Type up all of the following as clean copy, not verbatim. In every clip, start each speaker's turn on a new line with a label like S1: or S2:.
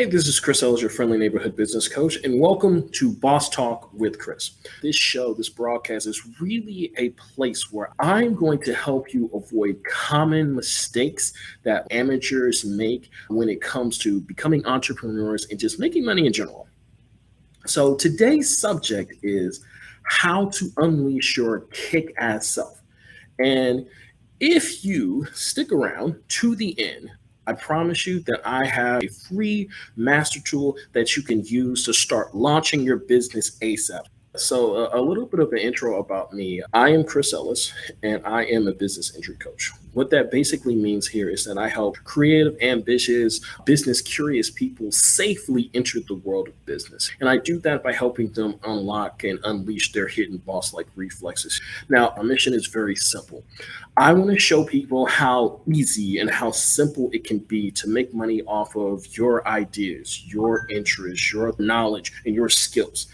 S1: Hey, this is Chris Ellis, your friendly neighborhood business coach, and welcome to Boss Talk with Chris. This show, this broadcast is really a place where I'm going to help you avoid common mistakes that amateurs make when it comes to becoming entrepreneurs and just making money in general. So today's subject is how to unleash your kick-ass self. And if you stick around to the end, I promise you that I have a free master tool that you can use to start launching your business ASAP. So, a little bit of an intro about me. I am Chris Ellis, and I am a business entry coach. What that basically means here is that I help creative, ambitious, business curious people safely enter the world of business. And I do that by helping them unlock and unleash their hidden boss like reflexes. Now, our mission is very simple. I want to show people how easy and how simple it can be to make money off of your ideas, your interests, your knowledge, and your skills.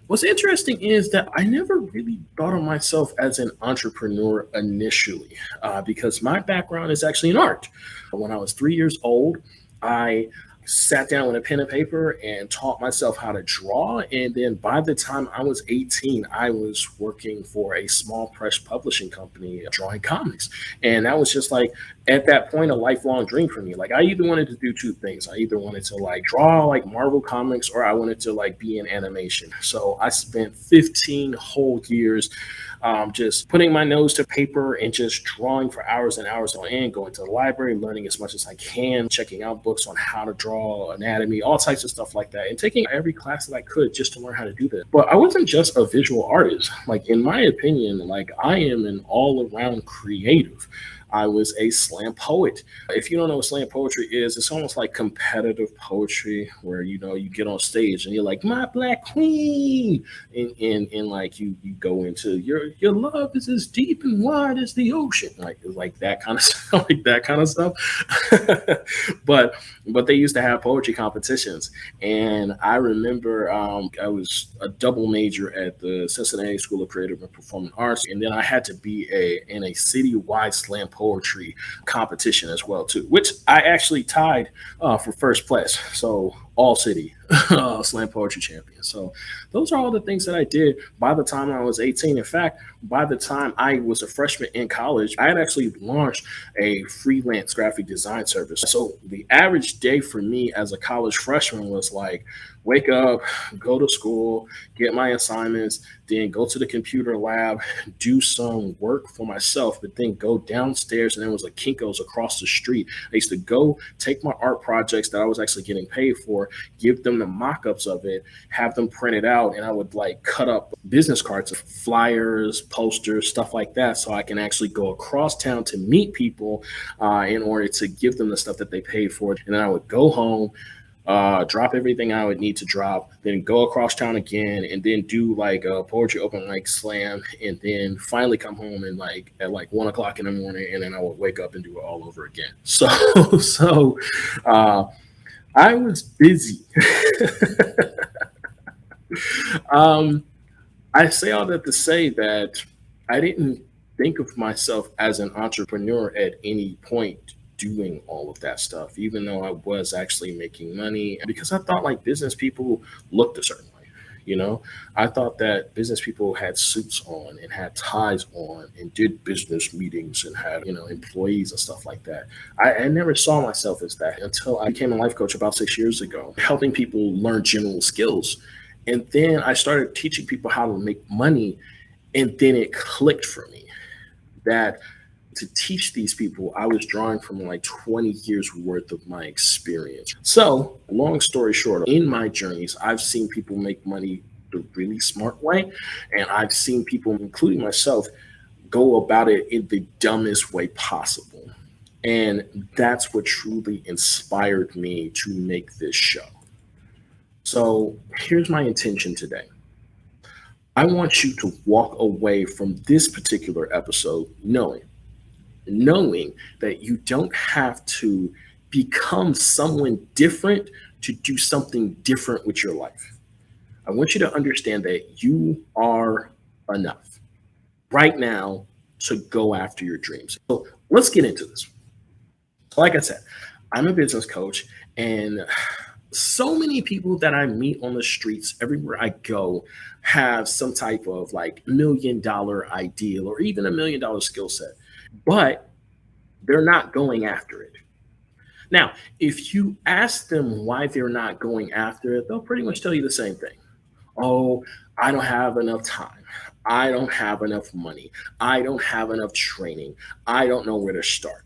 S1: What's interesting is that I never really thought of myself as an entrepreneur initially because my background is actually in art. When I was 3 years old, I sat down with a pen and paper and taught myself how to draw. And then by the time I was 18, I was working for a small press publishing company drawing comics. And that was just like, at that point, a lifelong dream for me. Like I either wanted to do two things. I either wanted to like draw like Marvel comics or I wanted to like be in animation. So I spent 15 whole years just putting my nose to paper and just drawing for hours and hours on end, going to the library, learning as much as I can, checking out books on how to draw, anatomy, all types of stuff like that, and taking every class that I could just to learn how to do that. But I wasn't just a visual artist. Like in my opinion, like I am an all-around creative. I was a slam poet. If you don't know what slam poetry is, it's almost like competitive poetry where you get on stage and you're like, my black queen, and like you go into your love is as deep and wide as the ocean, like that kind of stuff, like that kind of stuff. but but they used to have poetry competitions, and I remember I was a double major at the Cincinnati School of Creative and Performing Arts, and then I had to be in a citywide slam poetry competition as well too, which I actually tied for first place. So all city slam poetry champion. So those are all the things that I did by the time I was 18. In fact, by the time I was a freshman in college, I had actually launched a freelance graphic design service. So the average day for me as a college freshman was like wake up, go to school, get my assignments, then go to the computer lab, do some work for myself, but then go downstairs, and there was a Kinko's across the street. I used to go take my art projects that I was actually getting paid for, give them the mock-ups of it, have them printed out, and I would like cut up business cards, flyers, posters, stuff like that, so I can actually go across town to meet people in order to give them the stuff that they paid for. And then I would go home, drop everything I would need to drop, then go across town again, and then do like a poetry open mic slam, and then finally come home and like at like 1 o'clock in the morning, and then I would wake up and do it all over again. So I was busy. um, I say all that to say that I didn't think of myself as an entrepreneur at any point doing all of that stuff, even though I was actually making money, because I thought like business people looked a certain way. I thought that business people had suits on and had ties on and did business meetings and had, employees and stuff like that. I never saw myself as that until I became a life coach about 6 years ago, helping people learn general skills. And then I started teaching people how to make money. And then it clicked for me that to teach these people, I was drawing from like 20 years worth of my experience. So, long story short, in my journeys, I've seen people make money the really smart way. And I've seen people, including myself, go about it in the dumbest way possible. And that's what truly inspired me to make this show. So, here's my intention today. I want you to walk away from this particular episode knowing that you don't have to become someone different to do something different with your life. I want you to understand that you are enough right now to go after your dreams. So let's get into this. Like I said, I'm a business coach, and So many people that I meet on the streets, everywhere I go, have some type of like $1 million ideal or even $1 million skill set, but they're not going after it. Now, if you ask them why they're not going after it, they'll pretty much tell you the same thing. Oh, I don't have enough time. I don't have enough money. I don't have enough training. I don't know where to start.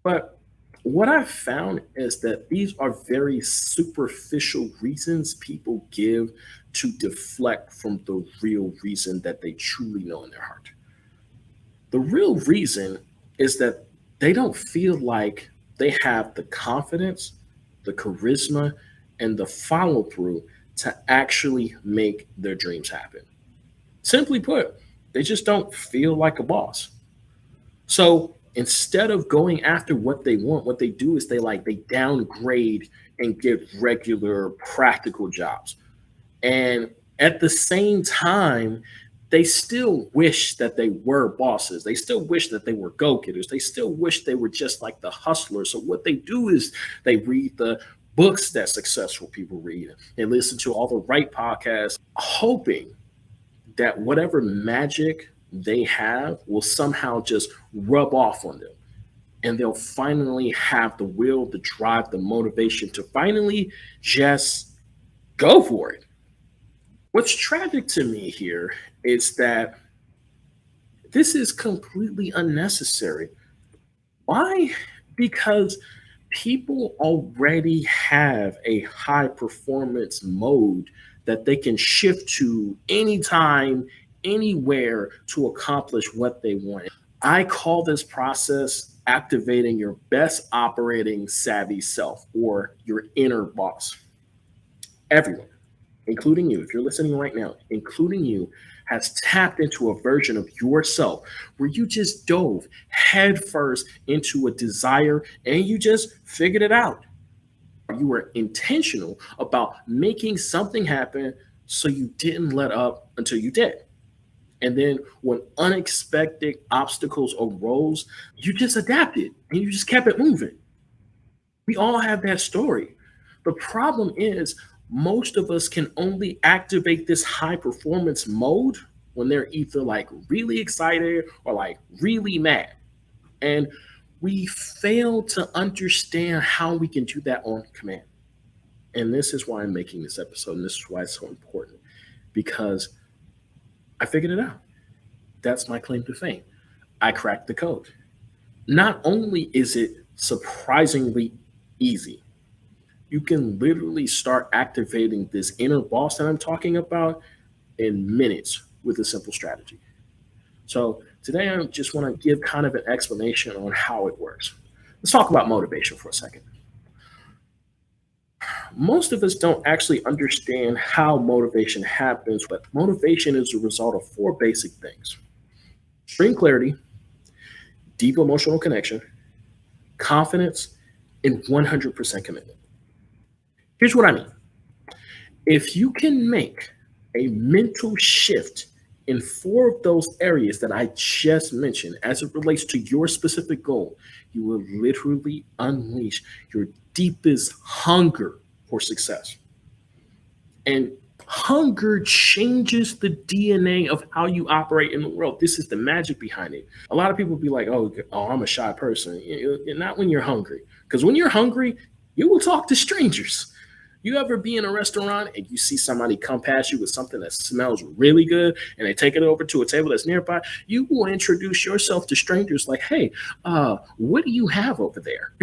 S1: But what I've found is that these are very superficial reasons people give to deflect from the real reason that they truly know in their heart. The real reason is that they don't feel like they have the confidence, the charisma, and the follow through to actually make their dreams happen. Simply put, they just don't feel like a boss. So instead of going after what they want, what they do is they downgrade and get regular practical jobs. And at the same time, they still wish that they were bosses. They still wish that they were go getters. They still wish they were just like the hustlers. So, what they do is they read the books that successful people read. They listen to all the right podcasts, hoping that whatever magic they have will somehow just rub off on them. And they'll finally have the will, the drive, the motivation to finally just go for it. What's tragic to me here is that this is completely unnecessary. Why? Because people already have a high performance mode that they can shift to anytime, anywhere to accomplish what they want. I call this process activating your best operating savvy self or your inner boss. Everyone, including you, if you're listening right now, including you, has tapped into a version of yourself where you just dove headfirst into a desire and you just figured it out. You were intentional about making something happen, so you didn't let up until you did. And then when unexpected obstacles arose, you just adapted and you just kept it moving. We all have that story. The problem is, most of us can only activate this high performance mode when they're either like really excited or like really mad. And we fail to understand how we can do that on command. And this is why I'm making this episode. And this is why it's so important because I figured it out. That's my claim to fame. I cracked the code. Not only is it surprisingly easy, you can literally start activating this inner boss that I'm talking about in minutes with a simple strategy. So today I just want to give kind of an explanation on how it works. Let's talk about motivation for a second. Most of us don't actually understand how motivation happens, but motivation is a result of four basic things: extreme clarity, deep emotional connection, confidence, and 100% commitment. Here's what I mean. If you can make a mental shift in four of those areas that I just mentioned as it relates to your specific goal, you will literally unleash your deepest hunger for success. And hunger changes the DNA of how you operate in the world. This is the magic behind it. A lot of people be like, oh, I'm a shy person. Not when you're hungry. Because when you're hungry, you will talk to strangers. You ever be in a restaurant and you see somebody come past you with something that smells really good and they take it over to a table that's nearby, you will introduce yourself to strangers like, hey, what do you have over there?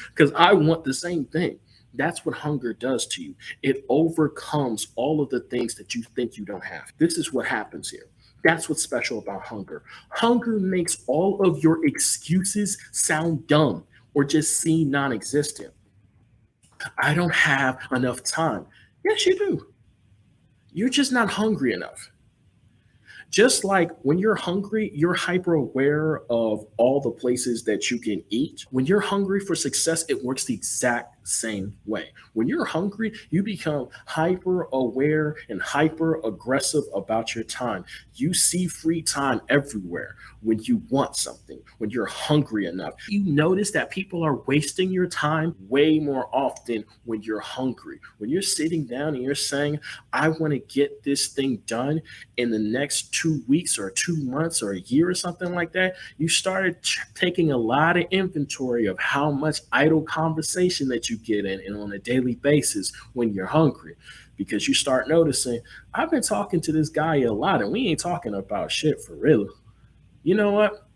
S1: Because I want the same thing. That's what hunger does to you. It overcomes all of the things that you think you don't have. This is what happens here. That's what's special about hunger. Hunger makes all of your excuses sound dumb or just seem non existent. I don't have enough time. Yes, you do. You're just not hungry enough. Just like when you're hungry, you're hyper aware of all the places that you can eat. When you're hungry for success, it works the exact same way. When you're hungry, you become hyper aware and hyper aggressive about your time. You see free time everywhere when you want something, when you're hungry enough. You notice that people are wasting your time way more often when you're hungry. When you're sitting down and you're saying, I want to get this thing done in the next 2 weeks or 2 months or a year or something like that, you started taking a lot of inventory of how much idle conversation that you get in and on a daily basis when you're hungry. Because you start noticing, I've been talking to this guy a lot and we ain't talking about shit for real. You know what?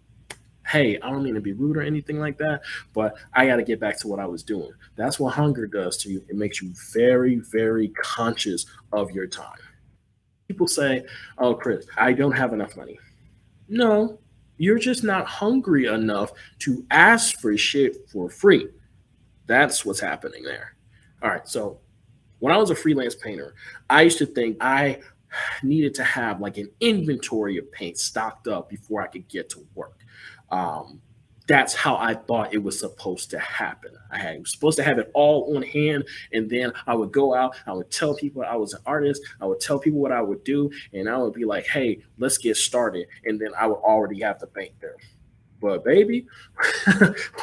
S1: Hey, I don't mean to be rude or anything like that, but I got to get back to what I was doing. That's what hunger does to you. It makes you very, very conscious of your time. People say, oh, Chris, I don't have enough money. No, you're just not hungry enough to ask for shit for free. That's what's happening there. All right. So when I was a freelance painter, I used to think I needed to have like an inventory of paint stocked up before I could get to work. Um, that's how I thought it was supposed to happen. Was supposed to have it all on hand, and then I would go out. I would tell people I was an artist. I would tell people what I would do, and I would be like, "Hey, let's get started." And then I would already have the paint there. But baby,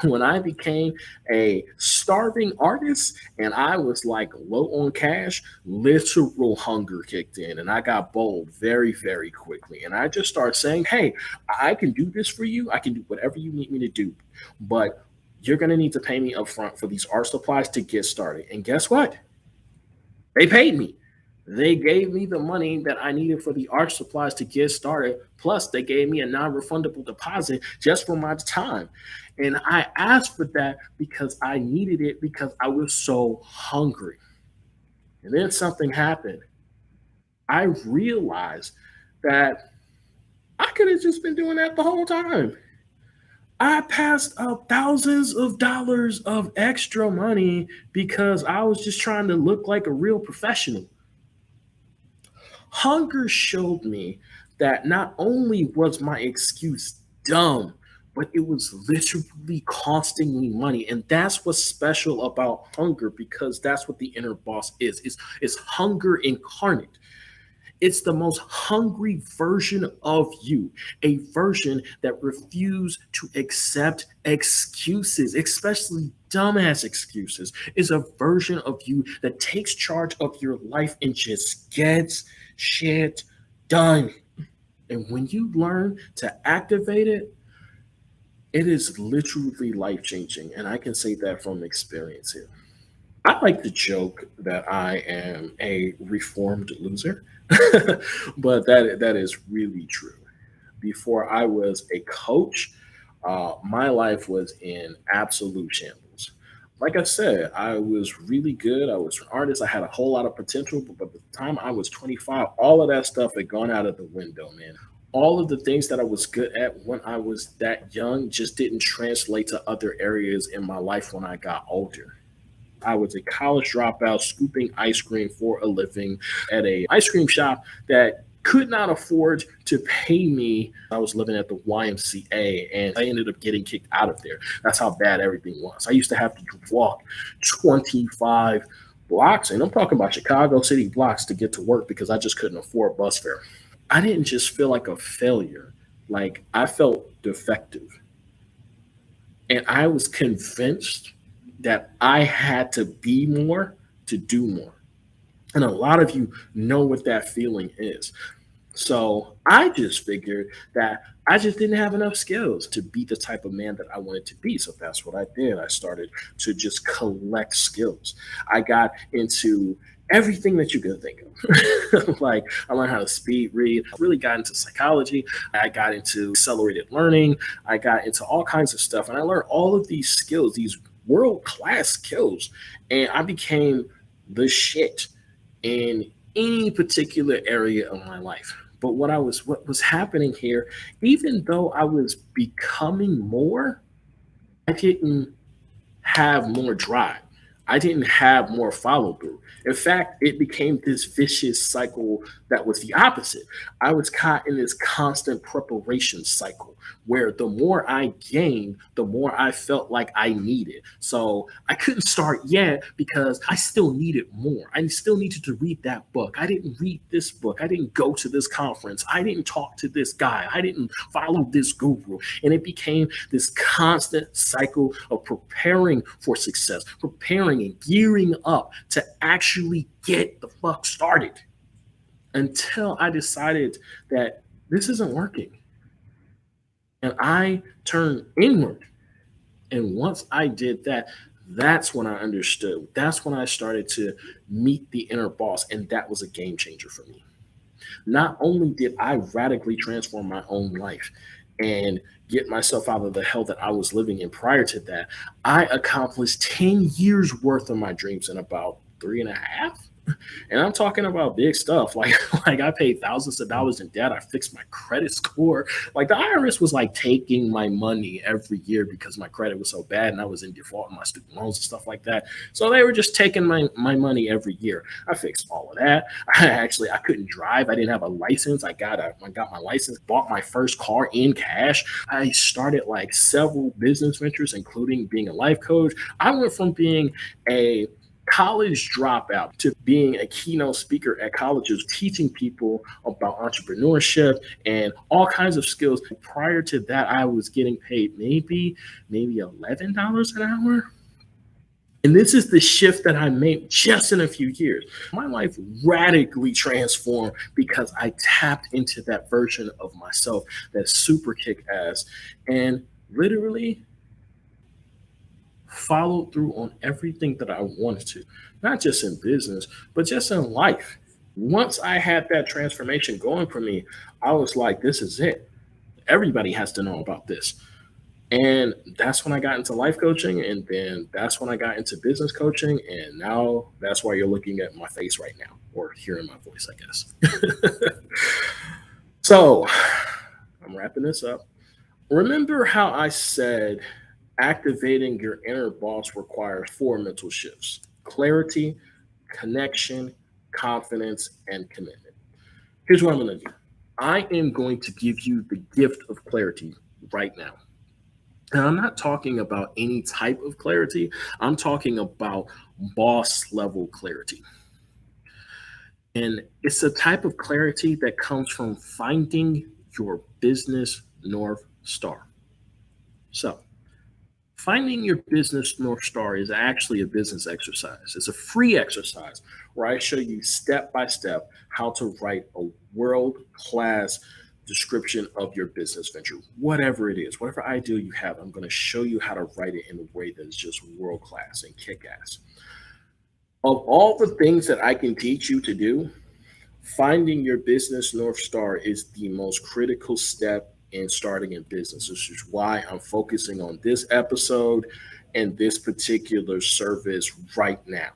S1: when I became a starving artist and I was like low on cash, literal hunger kicked in and I got bold very, very quickly. And I just started saying, hey, I can do this for you. I can do whatever you need me to do. But you're going to need to pay me upfront for these art supplies to get started. And guess what? They paid me. They gave me the money that I needed for the art supplies to get started. Plus, they gave me a non refundable deposit just for my time. And I asked for that because I needed it because I was so hungry. And then something happened. I realized that I could have just been doing that the whole time. I passed up thousands of dollars of extra money because I was just trying to look like a real professional. Hunger showed me that not only was my excuse dumb, but it was literally costing me money. And that's what's special about hunger because that's what the inner boss is. It's hunger incarnate. It's the most hungry version of you, a version that refused to accept excuses, especially dumbass excuses. Is a version of you that takes charge of your life and just gets shit done. And when you learn to activate it, it is literally life changing. And I can say that from experience here. I like to joke that I am a reformed loser, but that is really true. Before I was a coach, my life was in absolute shambles. Like I said, I was really good. I was an artist. I had a whole lot of potential, but by the time I was 25, all of that stuff had gone out of the window, man. All of the things that I was good at when I was that young just didn't translate to other areas in my life when I got older. I was a college dropout scooping ice cream for a living at a ice cream shop that could not afford to pay me. I was living at the YMCA and I ended up getting kicked out of there. That's how bad everything was. I used to have to walk 25 blocks, and I'm talking about Chicago City blocks to get to work because I just couldn't afford bus fare. I didn't just feel like a failure, like I felt defective. And I was convinced that I had to be more to do more. And a lot of you know what that feeling is. So I just figured that I just didn't have enough skills to be the type of man that I wanted to be. So that's what I did. I started to just collect skills. I got into everything that you can think of. Like I learned how to speed read. I really got into psychology. I got into accelerated learning. I got into all kinds of stuff. And I learned all of these skills, these world class skills. And I became the shit in any particular area of my life. But what was happening here, even though I was becoming more, I didn't have more drive. I didn't have more follow through. In fact, it became this vicious cycle that was the opposite. I was caught in this constant preparation cycle where the more I gained, the more I felt like I needed. So I couldn't start yet because I still needed more. I still needed to read that book. I didn't read this book. I didn't go to this conference. I didn't talk to this guy. I didn't follow this guru. And it became this constant cycle of preparing for success, preparing and gearing up to actually get the fuck started until I decided that this isn't working. And I turned inward. And once I did that, that's when I understood. That's when I started to meet the inner boss. And that was a game changer for me. Not only did I radically transform my own life and get myself out of the hell that I was living in prior to that, I accomplished 10 years worth of my dreams in about three and a half. And I'm talking about big stuff. Like I paid thousands of dollars in debt. I fixed my credit score. Like the IRS was like taking my money every year because my credit was so bad and I was in default on my student loans and stuff like that. So they were just taking my money every year. I fixed all of that. I couldn't drive. I didn't have a license. I got my license, bought my first car in cash. I started like several business ventures, including being a life coach. I went from being a college dropout to being a keynote speaker at colleges, teaching people about entrepreneurship and all kinds of skills. Prior to that, I was getting paid maybe $11 an hour. And this is the shift that I made just in a few years. My life radically transformed because I tapped into that version of myself that's super kick ass and literally followed through on everything that I wanted to, not just in business, but just in life. Once I had that transformation going for me, I was like, this is it. Everybody has to know about this. And that's when I got into life coaching. And then that's when I got into business coaching. And now that's why you're looking at my face right now or hearing my voice, I guess. So I'm wrapping this up. Remember how I said activating your inner boss requires four mental shifts: clarity, connection, confidence, and commitment. Here's what I'm going to do. I am going to give you the gift of clarity right now. And I'm not talking about any type of clarity. I'm talking about boss level clarity. And it's a type of clarity that comes from finding your business North Star. So, finding your business North Star is actually a business exercise. It's a free exercise where I show you step by step how to write a world class description of your business venture, whatever it is, whatever ideal you have. I'm going to show you how to write it in a way that is just world class and kick ass. Of all the things that I can teach you to do, finding your business North Star is the most critical step in starting a business. This is why I'm focusing on this episode and this particular service right now.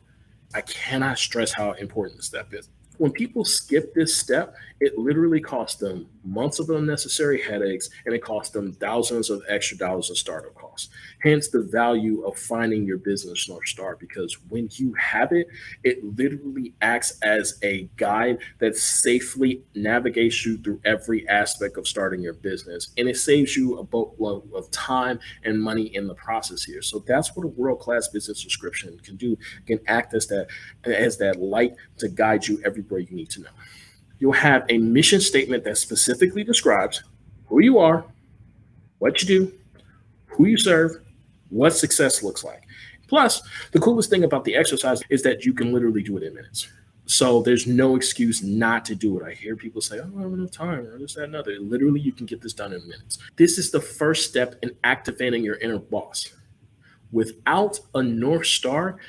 S1: I cannot stress how important this step is. When people skip this step, it literally costs them months of unnecessary headaches and it costs them thousands of extra dollars in startup costs. Hence the value of finding your business North Star, because when you have it, it literally acts as a guide that safely navigates you through every aspect of starting your business. And it saves you a boatload of time and money in the process here. So that's what a world-class business subscription can do. It can act as that light to guide you everywhere you need to know. You'll have a mission statement that specifically describes who you are, what you do, who you serve, what success looks like. Plus, the coolest thing about the exercise is that you can literally do it in minutes. So there's no excuse not to do it. I hear people say, oh, I don't have enough time or this, that, and other. Literally, you can get this done in minutes. This is the first step in activating your inner boss. Without a North Star,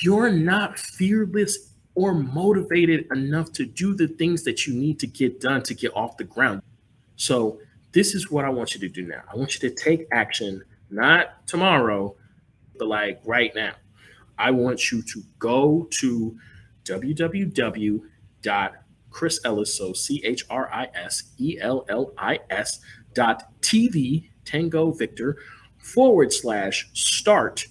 S1: you're not fearless or motivated enough to do the things that you need to get done to get off the ground. So, this is what I want you to do now. I want you to take action, not tomorrow, but like right now. I want you to go to www.chrisellis, so ChrisEllis.tv, Tango Victor /start,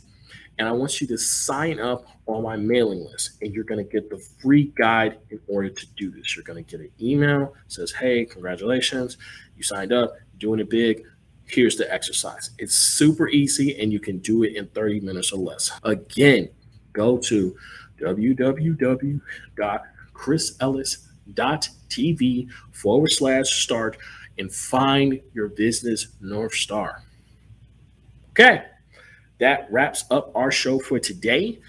S1: and I want you to sign up on my mailing list, and you're going to get the free guide in order to do this. You're going to get an email that says, hey, congratulations, you signed up, you're doing it big. Here's the exercise. It's super easy, and you can do it in 30 minutes or less. Again, go to www.chrisellis.tv/start and find your business North Star. Okay, that wraps up our show for today.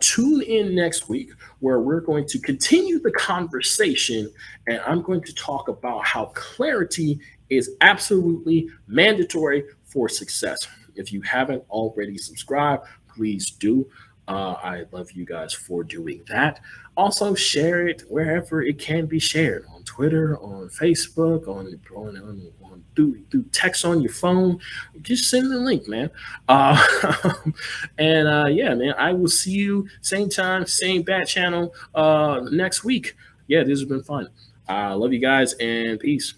S1: Tune in next week where we're going to continue the conversation, and I'm going to talk about how clarity is absolutely mandatory for success. If you haven't already subscribed, please do. I love you guys for doing that. Also, share it wherever it can be shared, on Twitter, on Facebook, on through text on your phone. Just send the link, man. Uh, yeah, man, I will see you same time, same bat channel next week. Yeah, this has been fun. Love you guys and peace.